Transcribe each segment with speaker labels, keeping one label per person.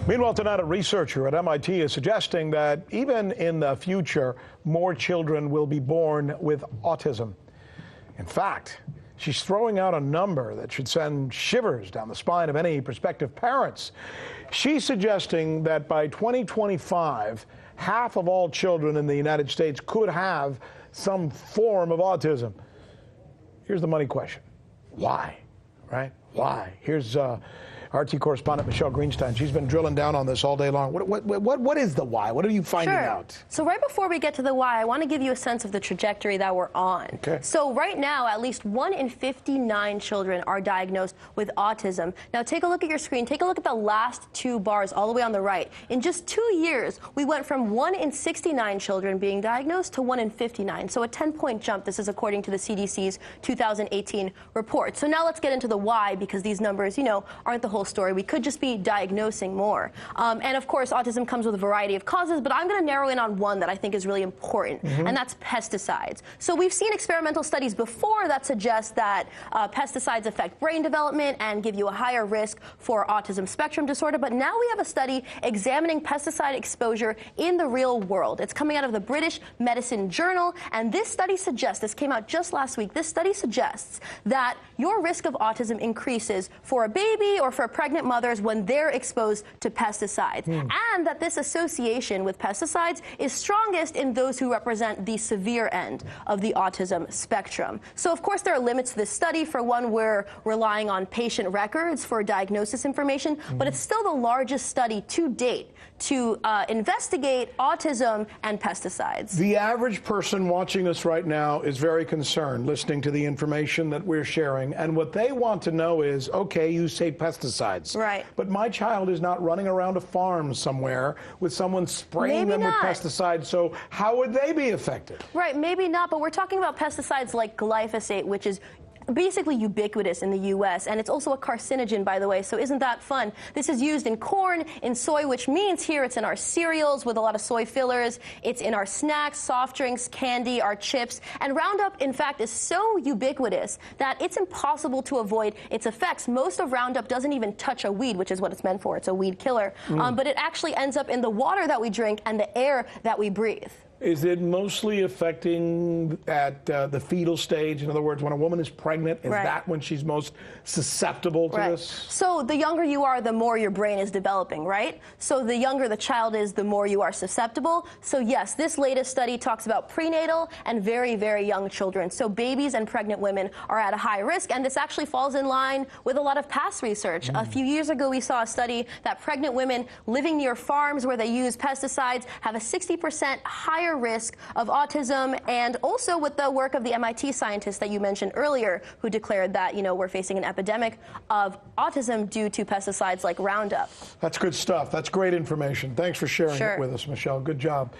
Speaker 1: Meanwhile, tonight, a researcher at MIT is suggesting that even in the future, more children will be born with autism. In fact, she's throwing out a number that should send shivers down the spine of any prospective parents. She's suggesting that by 2025, half of all children in the United States could have some form of autism. Here's the money question. Why? Right? Why? Here's RT correspondent Michele Greenstein. She's been drilling down on this all day long. What is the why? What are you finding out?
Speaker 2: So right before we get to the why, I want to give you a sense of the trajectory that we're on.
Speaker 1: Okay.
Speaker 2: So right now, at least 1 in 59 children are diagnosed with autism. Now take a look at your screen. Take a look at the last 2 bars all the way on the right. In just 2 years, we went from 1 in 69 children being diagnosed to 1 in 59. So a 10-point jump. This is according to the CDC's 2018 report. So now let's get into the why, because these numbers, aren't the whole story. We could just be diagnosing more. And of course, autism comes with a variety of causes, but I'm going to narrow in on one that I think is really important, and that's pesticides. So we've seen experimental studies before that suggest that pesticides affect brain development and give you a higher risk for autism spectrum disorder, but now we have a study examining pesticide exposure in the real world. It's coming out of the British Medicine Journal, and this study suggests, this came out just last week, this study suggests that your risk of autism increases for a baby or for pregnant mothers when they're exposed to pesticides, and that this association with pesticides is strongest in those who represent the severe end of the autism spectrum. So of course there are limits to this study. For one, we're relying on patient records for diagnosis information, but it's still the largest study to date to investigate autism and pesticides.
Speaker 1: The average person watching us right now is very concerned listening to the information that we're sharing, and what they want to know is, okay, you say pesticides.
Speaker 2: Right.
Speaker 1: But my child is not running around a farm somewhere with someone spraying them with pesticides, so how would they be affected?
Speaker 2: Right, maybe not, but we're talking about pesticides like glyphosate, which is basically ubiquitous in the U.S., and it's also a carcinogen, by the way, so isn't that fun? This is used in corn, in soy, which means here it's in our cereals with a lot of soy fillers, it's in our snacks, soft drinks, candy, our chips, and Roundup, in fact, is so ubiquitous that it's impossible to avoid its effects. Most of Roundup doesn't even touch a weed, which is what it's meant for. It's a weed killer, but it actually ends up in the water that we drink and the air that we breathe.
Speaker 1: Is it mostly affecting at the fetal stage? In other words, when a woman is pregnant, is that when she's most susceptible to this?
Speaker 2: So the younger you are, the more your brain is developing, right? So the younger the child is, the more you are susceptible. So yes, this latest study talks about prenatal and very, very young children. So babies and pregnant women are at a high risk, and this actually falls in line with a lot of past research. A few years ago, we saw a study that pregnant women living near farms where they use pesticides have a 60% higher risk of autism, and also with the work of the MIT scientists that you mentioned earlier, who declared that, we're facing an epidemic of autism due to pesticides like Roundup.
Speaker 1: That's good stuff. That's great information. Thanks for sharing it with us, Michele. Good job.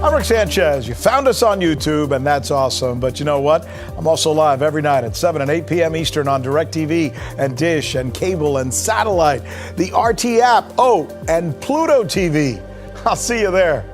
Speaker 1: I'm Rick Sanchez. You found us on YouTube, and that's awesome. But you know what? I'm also live every night at 7 and 8 p.m. Eastern on DirecTV and Dish and cable and satellite, the RT app, and Pluto TV. I'll see you there.